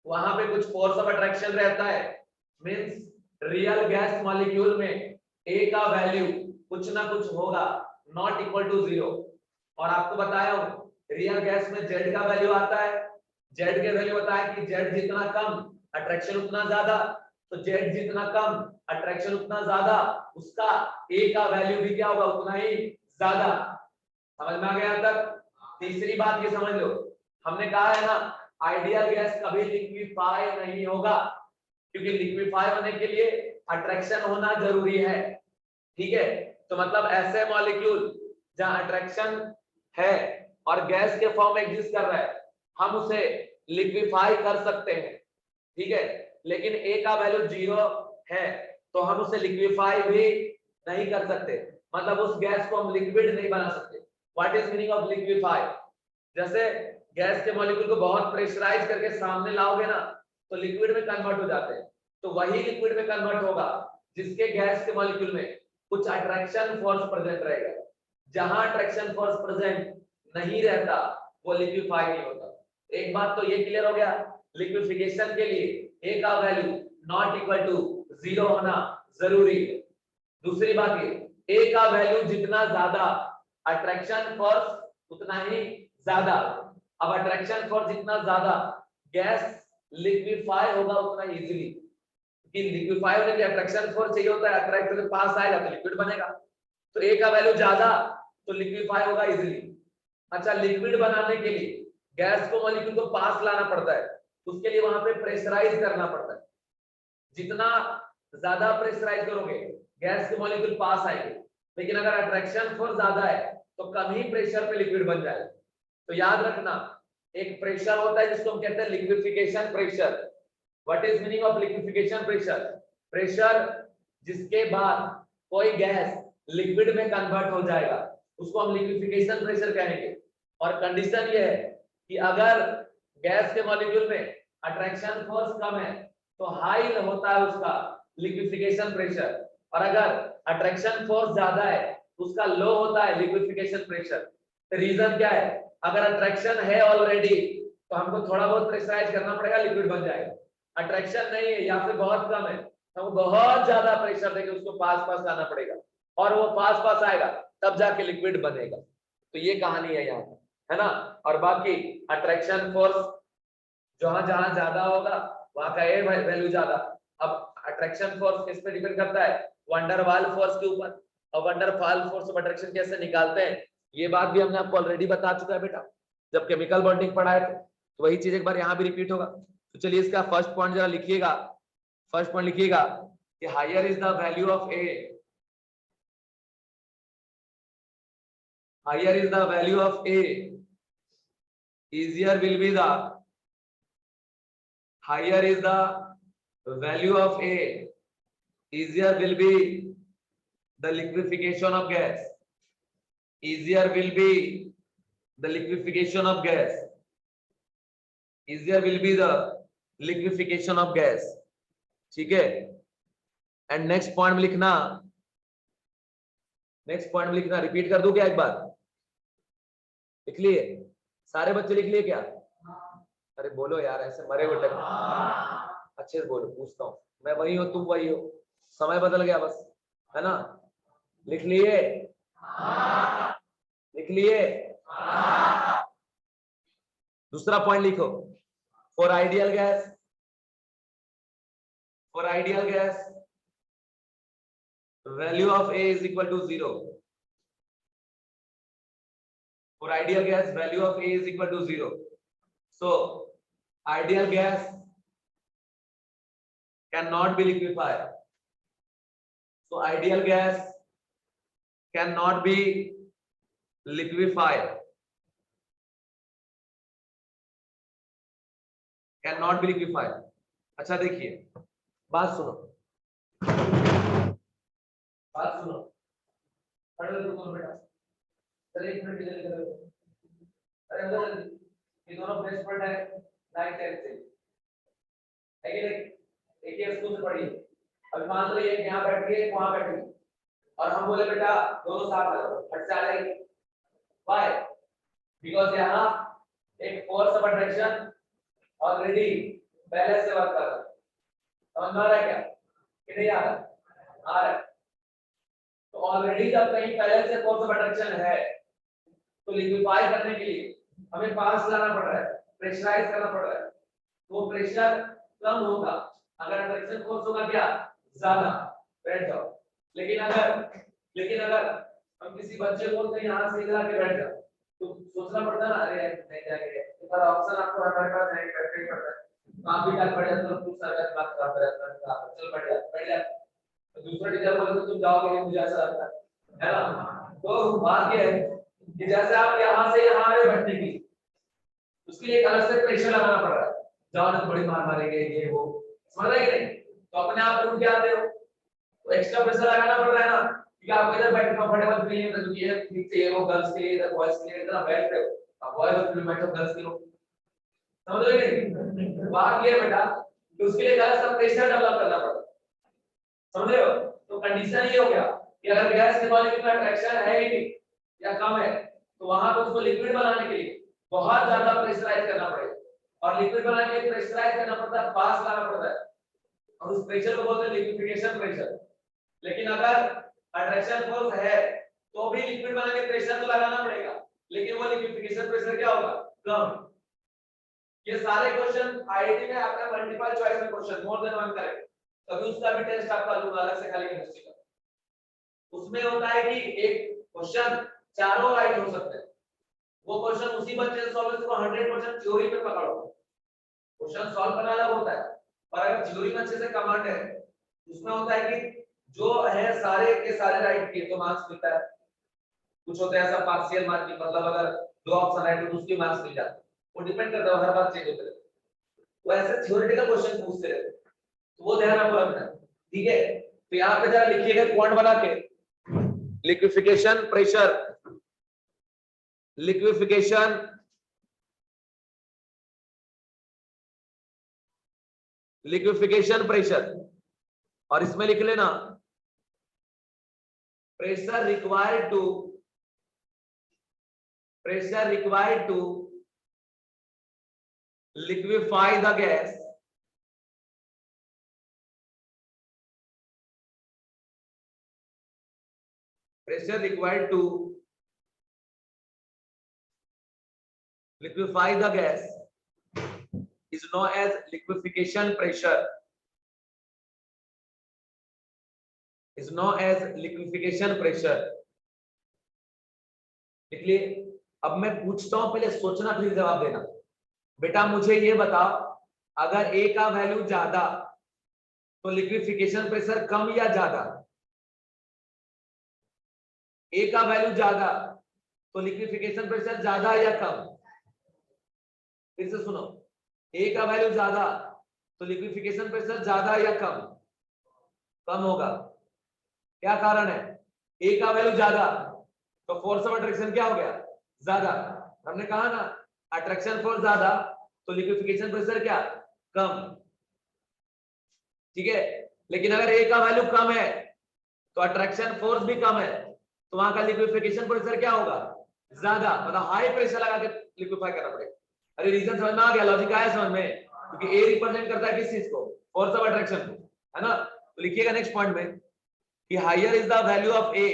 वहां पे कुछ फोर्स ऑफ अट्रैक्शन रहता है, मींस रियल गैस मॉलिक्यूल में ए का वैल्यू कुछ ना कुछ होगा, नॉट इक्वल टू 0। और आपको बताया हूं रियल गैस में जेड का वैल्यू आता है, जेड के वैल्यू बताया कि जेड जितना कम अट्रैक्शन उतना ज्यादा, तो जेड जितना कम अट्रैक्शन उतना ज्यादा, उसका ए का वैल्यू भी क्या होगा, उतना ही ज्यादा। समझ में आ गया तक। तीसरी बात ये समझ लो, हमने कहा है ना आइडियल गैस कभी लिक्विफाई नहीं होगा, क्योंकि लिक्विफाई होने के लिए अट्रैक्शन होना जरूरी है। ठीक है, तो मतलब ऐसे मॉलिक्यूल जहां अट्रैक्शन है और गैस के फॉर्म में एग्जिस्ट कर रहा है, हम उसे लिक्विफाई कर सकते हैं। ठीक है, लेकिन ए का वैल्यू 0 है तो हम उसे लिक्विफाई भी नहीं कर सकते, मतलब उस गैस को हम लिक्विड नहीं बना सकते। What is meaning of liquefy, जैसे गैस के मॉलिक्यूल को बहुत प्रेशराइज करके सामने लाओगे ना, तो लिक्विड में कन्वर्ट हो जाते हैं। तो वही लिक्विड में कन्वर्ट होगा जिसके गैस के मॉलिक्यूल में कुछ अट्रैक्शन फोर्स प्रेजेंट रहेगा। जहां अट्रैक्शन फोर्स प्रेजेंट नहीं रहता वो लिक्विफाई नहीं होता। एक बात तो ये क्लियर हो गया, लिक्विफिकेशन के लिए ए का वैल्यू नॉट इक्वल टू 0 होना जरूरी है। दूसरी बात ये, ए का वैल्यू जितना ज्यादा अट्रैक्शन फोर्स उतना ही ज्यादा। अब अट्रैक्शन फोर्स जितना ज्यादा गैस लिक्विफाई होगा उतना इजीली, कि लिक्विफाई होने के अट्रैक्शन फोर्स चाहिए होता है, अट्रैक्ट होकर पास आएगा तो लिक्विड बनेगा। तो ए का वैल्यू ज्यादा तो लिक्विफाई होगा इजीली। अच्छा, लिक्विड बनाने के लिए गैस को मॉलिक्यूल को पास लाना पड़ता है, उसके लिए वहां पे प्रेशराइज करना पड़ता है। जितना ज्यादा प्रेशराइज करोगे गैस के मॉलिक्यूल पास आएंगे, लेकिन अगर अट्रैक्शन फोर्स ज्यादा है तो कम ही प्रेशर पे लिक्विड बन जाएगा। तो याद रखना, एक प्रेशर होता है जिसको हम कहते हैं liquefaction pressure. What is meaning of liquefaction pressure? Pressure जिसके बाद कोई गैस लिक्विड में कन्वर्ट हो जाएगा उसको हम लिक्विफिकेशन प्रेशर कहेंगे। और कंडीशन ये है कि अगर गैस के मॉलिक्यूल में अट्रैक्शन फोर्स कम है तो हाई होता है उसका लिक्विफिकेशन प्रेशर, और अगर अट्रैक्शन फोर्स ज्यादा है तो उसका लो होता है लिक्विफिकेशन प्रेशर। रीजन क्या है? अगर अट्रैक्शन है ऑलरेडी तो हमको थोड़ा बहुत प्रेशराइज करना पड़ेगा, लिक्विड बन जाएगा। अट्रैक्शन नहीं है या फिर बहुत कम है तो हमको बहुत ज्यादा प्रेशर देके उसको पास पास लाना पड़ेगा, और वो पास पास आएगा तब जाके लिक्विड बनेगा। तो ये कहानी है यहाँ, है ना। और बाकी अट्रैक्शन फोर्स जहां जहां ज्यादा होगा वहां का ए वैल्यू ज्यादा। अब अट्रैक्शन फोर्स किस पे डिपेंड करता है? वंडरवाल फोर्स के ऊपर। और वंडरवाल फोर्स ऑफ अट्रैक्शन कैसे निकालते हैं ये बात भी हमने आपको ऑलरेडी बता चुका है बेटा, जब केमिकल बॉन्डिंग पढ़ाए थे। तो वही चीज एक बार यहाँ भी रिपीट होगा। तो चलिए इसका फर्स्ट पॉइंट जरा लिखिएगा। फर्स्ट पॉइंट लिखिएगा कि higher is the value of A, higher is the value of A, easier will be the, higher is the value of A, easier will be the liquefaction of gas, easier will be the liquefaction of gas, easier will be the liquefaction of gas। ठीक है। And next point में लिखना, next point में लिखना, repeat कर दूं क्या एक बार? लिख लिए सारे बच्चे? लिख लिए क्या? अरे बोलो यार, ऐसे मरे हुए टक अच्छे से बोलो, पूछता हूँ। मैं वही हूँ तुम वही हो, समय बदल गया बस, है ना। लिख लिए? लिख लिए? दूसरा पॉइंट लिखो, for ideal gas, for ideal gas value of A is equal to 0। For ideal gas, value of A is equal to 0. So, ideal gas cannot be liquefied. So, ideal gas cannot be liquefied. Cannot be liquefied. अच्छा देखिए, बात सुनो, बात सुनो। पढ़ो तुम बेटा। चलिए एक मिनट इधर करो। अरे अंदर ये दोनों बेस्ट फ्रेंड है, राइट साइड से है कि नहीं? एक ही स्कूल से पढ़ी। अब मान लो ये यहाँ बैठ के वहां बैठ गई और हम बोले बेटा दोनों साथ आ जाओ, हट से आ जाएगी। व्हाई? बिकॉज़ यहाँ एक फोर्स ऑफ अट्रैक्शन ऑलरेडी पहले से वर्क कर रहा है। समझ में आ रहा है क्या कि नहीं आ रहा? आ रहा है। तो ऑलरेडी जब कहीं पहले से फोर्स ऑफ अट्रैक्शन है तो लिक्विफाई करने के लिए हमें पास लाना पड़ रहा है, प्रेशराइज करना पड़ रहा है। तो प्रेशर कम होगा अगर अट्रैक्शन फोर्स होगा क्या? ज्यादा। बैठ जाओ। लेकिन अगर हम किसी बच्चे को बोलते हैं यहाँ से इधर आके बैठ जाओ तो सोचना पड़ता है ना, अरे नहीं जाएंगे, इधर ऑप्शन आपको हमारे पास नहीं, बैठना ही पड़ता है। काम भी टाइम पड़ जाता है तो कुछ सारा बात करते रहता है, चल बैठ जा। तो दूसरा टीचर बोले तो तुम जाओगे, मुझे ऐसा लगता है ना। तो बात ये है कि जैसे आप यहाँ से यहाँ आए बैठने की, उसके लिए एक अलग से प्रेशर लगाना पड़ रहा है। जाओ ना, बड़ी मार मारेंगे ये वो, समझ रहे कि नहीं? तो अपने आप उठ के आते हो तो एक्स्ट्रा प्रेशर लगाना पड़ रहा है ना, क्योंकि आपको इधर बैठ कंफर्टेबल फील नहीं होता, क्योंकि ये ठीक से वो गर्ल्स के लिए, इधर बॉयज के लिए इतना बैठ रहे हो, अब बॉयज के लिए बैठो, गर्ल्स के लोग, समझ रहे कि नहीं? बात ये है बेटा कि उसके लिए अलग सा प्रेशर डेवलप करना पड़ता है, समझ रहे हो? तो कंडीशन ये हो गया कि अगर गैस के मॉलिक्यूल में अट्रैक्शन है ही नहीं या कम है तो वहां पर उसको लिक्विड बनाने के लिए बहुत ज्यादा प्रेशराइज करना पड़ेगा, और लिक्विड बनाने के लिए प्रेशराइज करना पड़ता है, पास लाना पड़ता है, और उस प्रेशर को बोलते हैं लिक्विफिकेशन प्रेशर। लेकिन अगर अट्रैक्शन फोर्स है तो भी लिक्विड बनाने के प्रेशर तो लगाना पड़ेगा, लेकिन वो लिक्विफिकेशन प्रेशर क्या होगा? कम। ये सारे क्वेश्चन आईआईटी में आपका मल्टीपल चॉइस में question more than one correct, कभी उसका भी टेस्ट आपका लूंगा अलग से खाली केमिस्ट्री का। उसमें होता है कि एक क्वेश्चन चारों राइट हो सकते हैं, वो क्वेश्चन उसी बच्चे से सॉल्व इसको 100% थ्योरी पे पकड़ो, क्वेश्चन सॉल्व करना अलग होता है, पर अगर थ्योरी में अच्छे से कमांड है उसमें होता है कि जो है सारे के सारे राइट किए तो मार्क्स मिलता है, कुछ होता है ऐसा पार्शियल मार्किंग, मतलब अगर दो ऑप्शन राइट तो उसके मार्क्स मिल जाते हैं, वो डिपेंड करता है, हर बार चेंज होता है। वो ऐसे थ्योरेटिकल क्वेश्चन पूछते रहते हैं, तो वो ध्यान आपको रखना है, ठीक है। तो यहाँ पे जरा लिखिएगा क्वांट बना के, liquefaction pressure, liquefaction liquefaction pressure, और इसमें लिख लेना pressure required to liquefy the gas pressure required to liquefy the gas is known as liquefaction pressure, is known as liquefaction pressure। इसलिए अब मैं पूछता हूं, पहले सोचना फिर जवाब देना। बेटा मुझे ये बताओ, अगर ए का वैल्यू ज्यादा तो लिक्विफिकेशन प्रेशर कम या ज्यादा? ए का वैल्यू ज्यादा तो लिक्विफिकेशन प्रेशर ज्यादा या कम? फिर से सुनो, ए का वैल्यू ज्यादा तो लिक्विफिकेशन प्रेशर ज्यादा या कम? कम होगा। क्या कारण है? ए का वैल्यू ज्यादा तो फोर्स ऑफ अट्रैक्शन क्या हो गया? ज्यादा। हमने कहा ना अट्रैक्शन फोर्स ज्यादा तो लिक्विफिकेशन प्रेशर क्या? कम, ठीक है। लेकिन अगर ए का वैल्यू कम है तो अट्रैक्शन फोर्स भी कम है, तो वहां का लिक्विफिकेशन प्रेशर क्या होगा? ज्यादा, मतलब हाई प्रेशर लगा के लिक्विफाई करना पड़ेगा। अरे रीजन समझ में आ गया, लॉजिक आया समझ में? क्योंकि ए रिप्रेजेंट करता है किस चीज को? फोर्स ऑफ अट्रैक्शन को, है ना। तो लिखिएगा नेक्स्ट पॉइंट में कि higher is the value of a,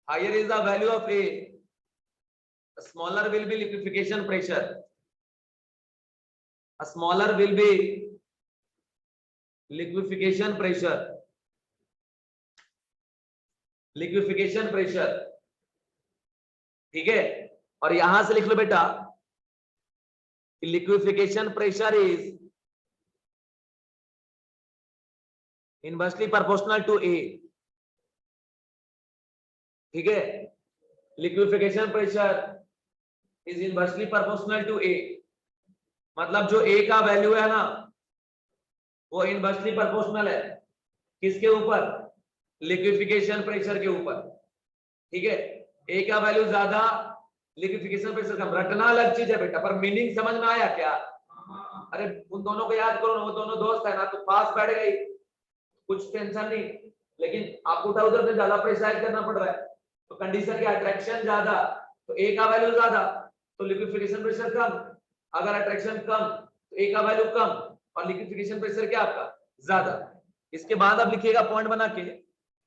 higher is the value of a, smaller will be liquefaction pressure, smaller will be liquefaction pressure, liquefaction pressure, ठीक है। और यहां से लिख लो बेटा liquefaction pressure is inversely proportional to a, ठीक है। Liquefaction pressure is inversely proportional to a, मतलब जो ए का वैल्यू है ना वो इनवर्सली प्रोपोर्शनल है किसके ऊपर? लिक्विफिकेशन प्रेशर के ऊपर, ठीक है। ए का वैल्यू ज्यादा, लिक्विफिकेशन प्रेशर कम। रटना अलग चीज है बेटा, पर मीनिंग समझ में आया क्या? अरे उन दोनों को याद करो ना, वो दोनों दोस्त है ना, तो पास बैठ गई, कुछ टेंशन नहीं। लेकिन आपको उधर से ज्यादा प्रेशराइज करना पड़ रहा है, तो कंडीशन की अट्रैक्शन ज्यादा तो ए का वैल्यू ज्यादा तो लिक्विफिकेशन प्रेशर कम, अगर अट्रैक्शन कम तो ए का वैल्यू कम और लिक्विफिकेशन प्रेशर क्या आपका? ज्यादा। इसके बाद आप लिखिएगा पॉइंट बना के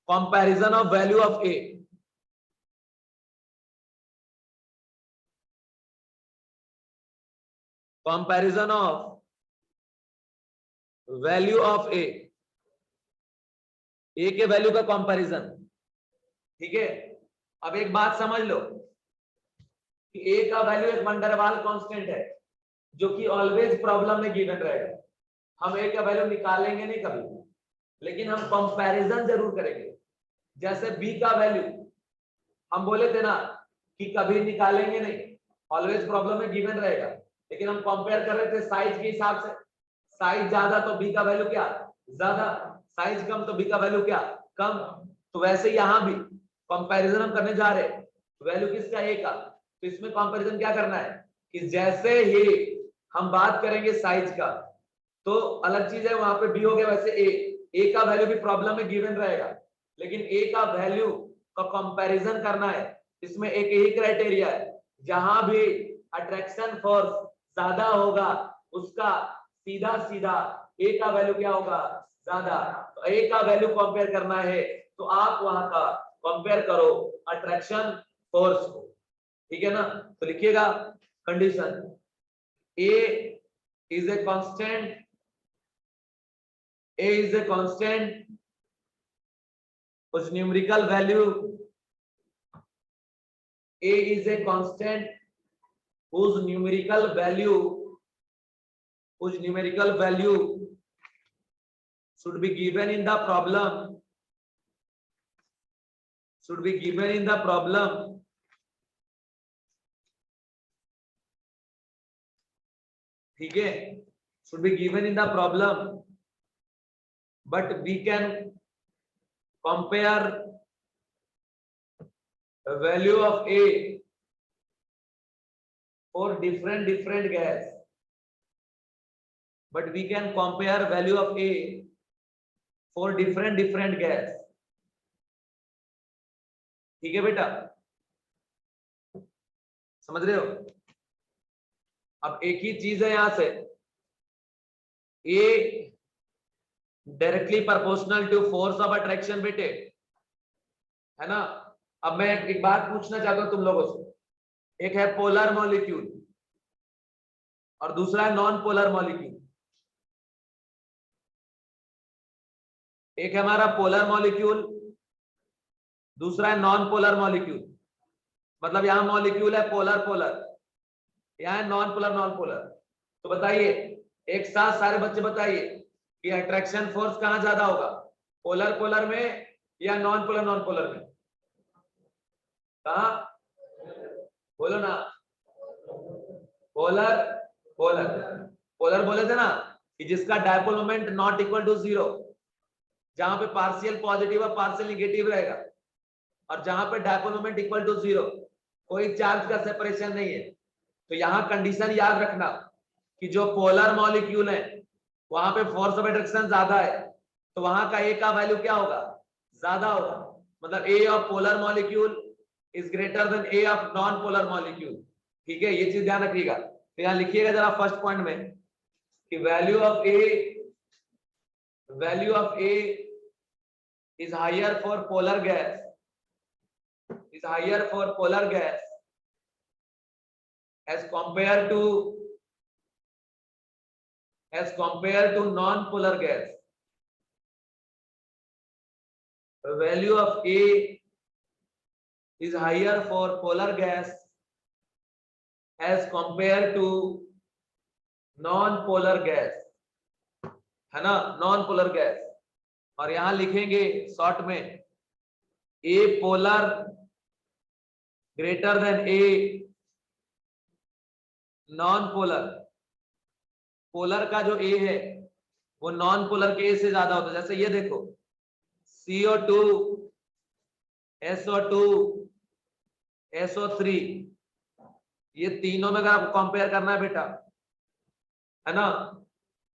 comparison of value of a, comparison of value of a, a के वैल्यू का कंपैरिजन, ठीक है। अब एक बात समझ लो कि ए का वैल्यू एक वैन डेर वाल कांस्टेंट है जो कि ऑलवेज प्रॉब्लम में गिवन रहेगा। हम ए का वैल्यू निकालेंगे नहीं कभी, लेकिन हम कंपैरिजन जरूर करेंगे। जैसे बी का वैल्यू हम बोले थे ना कि कभी निकालेंगे नहीं, ऑलवेज प्रॉब्लम में गिवन रहेगा, लेकिन हम कंपेयर कर रहे थे साइज के हिसाब से। साइज ज्यादा तो बी का वैल्यू क्या? ज्यादा। साइज कम तो बी का वैल्यू क्या? कम। तो वैसे यहां भी कंपैरिजन हम करने जा रहे हैं, वैल्यू किसका? ए का। तो इसमें कंपैरिजन क्या करना है कि जैसे ही हम बात करेंगे साइज का तो अलग चीज है, वहां पे बी हो गया, वैसे ए का वैल्यू भी प्रॉब्लम में गिवन रहेगा, लेकिन ए का वैल्यू का कंपैरिजन करना है। इसमें एक ही क्राइटेरिया है, जहां भी अट्रैक्शन फोर्स ज्यादा होगा उसका सीधा सीधा ए का वैल्यू क्या होगा? ज्यादा। तो ए का वैल्यू कंपेयर करना है तो आप वहां का कंपेयर करो अट्रैक्शन फोर्स को, ठीक है ना। तो लिखिएगा condition A is a constant, A is a constant whose numerical value, A is a constant whose numerical value should be given in the problem, ठीक है, should be given in the problem, but we can compare the value of A for different gas, but we can compare value of A for different gas, ठीक है बेटा, समझ रहे हो। अब एक ही चीज है, यहां से A directly proportional to force of attraction बेटे, है ना। अब मैं एक बात पूछना चाहता हूं तुम लोगों से, एक है पोलर मॉलिक्यूल और दूसरा है नॉन पोलर मॉलिक्यूल। एक है हमारा पोलर मॉलिक्यूल, दूसरा है नॉन पोलर मॉलिक्यूल। मतलब यहां मॉलिक्यूल है पोलर पोलर, यहां है नॉन पोलर। तो बताइए एक साथ सारे बच्चे बताइए कि अट्रैक्शन फोर्स कहां ज्यादा होगा, पोलर में या नॉन पोलर में? कहा बोलो ना, पोलर बोले थे ना कि जिसका dipole moment not equal to 0, जहां पे पार्शियल पॉजिटिव और पार्शियल निगेटिव रहेगा, और जहां पे डायपोल मोमेंट इक्वल टू 0, कोई चार्ज का सेपरेशन नहीं है। तो यहां कंडीशन याद रखना कि जो पोलर मॉलिक्यूल है वहां पे फोर्स ऑफ अट्रैक्शन ज्यादा है, तो वहां का ए का वैल्यू क्या होगा, ज्यादा होगा। मतलब a of polar molecule is greater than a of non polar molecule, ठीक है, ये चीज ध्यान रखिएगा। तो यहां लिखिएगा जरा फर्स्ट पॉइंट में कि value of A is higher for polar gas, as compared to non-polar gas. The value of A is higher for polar gas as compared to non-polar gas, है ना, non-polar gas। और यहां लिखेंगे short में ए polar greater than a non polar. Polar का जो ए है वो नॉन पोलर के ए से ज्यादा होता है। जैसे ये देखो CO2, SO2, SO3, ये तीनों में अगर आपको कंपेयर करना है बेटा, है ना,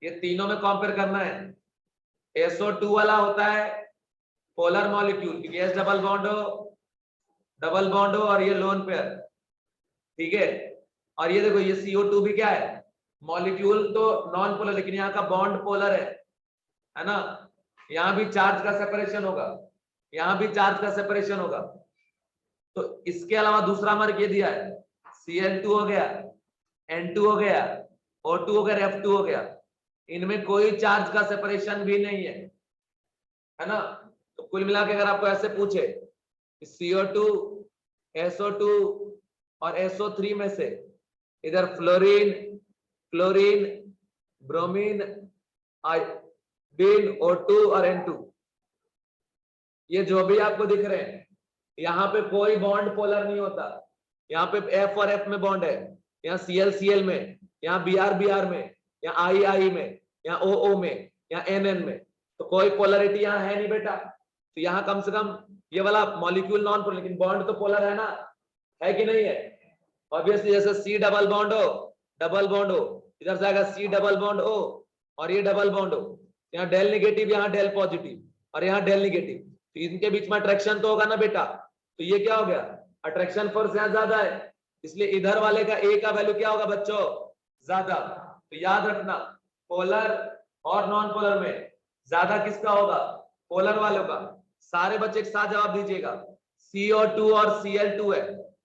ये तीनों में कंपेयर करना है। SO2 वाला होता है पोलर मॉलिक्यूल, क्योंकि S डबल बॉन्ड हो और ये लोन पेयर, ठीक है। और ये देखो ये CO2 भी क्या है, मॉलिक्यूल तो नॉन पोलर, लेकिन यहाँ का बॉन्ड पोलर है ना। यहाँ भी चार्ज का सेपरेशन होगा, यहाँ भी चार्ज का सेपरेशन होगा। तो इसके अलावा दूसरा हमारे ये दिया है Cl2 हो गया, N2 हो गया, O2 हो गया, F2 हो गया। इनमें कोई चार्ज का सेपरेशन भी नहीं है ना। तो कुल मिला के अगर आपको ऐसे पूछे CO2, SO2 और SO3 में से इधर फ्लोरीन, ब्रोमीन, आयोडीन, O2 और N2, ये जो भी आपको दिख रहे हैं, यहाँ पे कोई बॉन्ड पोलर नहीं होता। यहाँ पे F और F में बॉन्ड है, यहाँ Cl में, यहाँ Br में, यहाँ I में, यहाँ O में, यहाँ N में, तो कोई पोलरिटी यहाँ है नहीं बेटा। तो यहाँ कम से कम ये वाला मॉलिक्यूल नॉन पोलर, लेकिन बॉन्ड तो पोलर है ना, है कि नहीं है? ऑब्वियसली जैसे C डबल बॉन्ड हो, इधर से आएगा C डबल बॉन्ड हो और ये डबल बॉन्ड हो, यहाँ डेल नेगेटिव, यहाँ डेल पॉजिटिव और यहाँ डेल नेगेटिव, तो इनके बीच में अट्रैक्शन तो होगा ना बेटा। तो ये क्या हो गया, अट्रैक्शन फोर्स यहाँ ज्यादा है, इसलिए इधर वाले का ए का वैल्यू क्या होगा बच्चों, ज्यादा। तो याद रखना पोलर और नॉन पोलर में ज्यादा किसका होगा, पोलर वालों का। सारे बच्चे एक साथ जवाब दीजिएगा। CO2 और Cl2 है,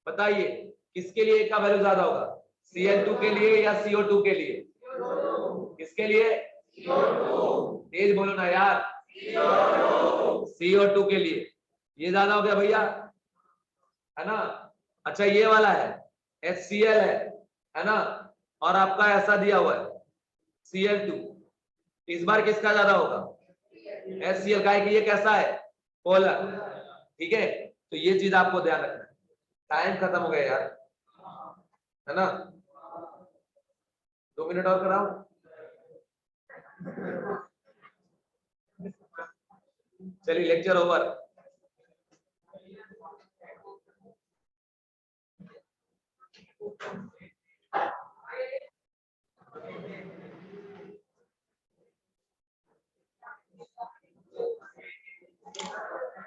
बताइए किसके लिए A का वैल्यू ज्यादा होगा, Cl2 के लिए या CO2 के लिए? किसके लिए? तेज बोलो ना यार, CO2 के लिए। ये ज्यादा हो गया भैया, है ना। अच्छा ये वाला है HCl है ना, और आपका ऐसा दिया हुआ है Cl2, इस बार किसका ज्यादा होगा? HCl का है कि ये कैसा है, पोलर, ठीक है। तो ये चीज आपको ध्यान रखना है। टाइम खत्म हो गया यार, है ना, 2 मिनट और कराओ। चलिए लेक्चर ओवर।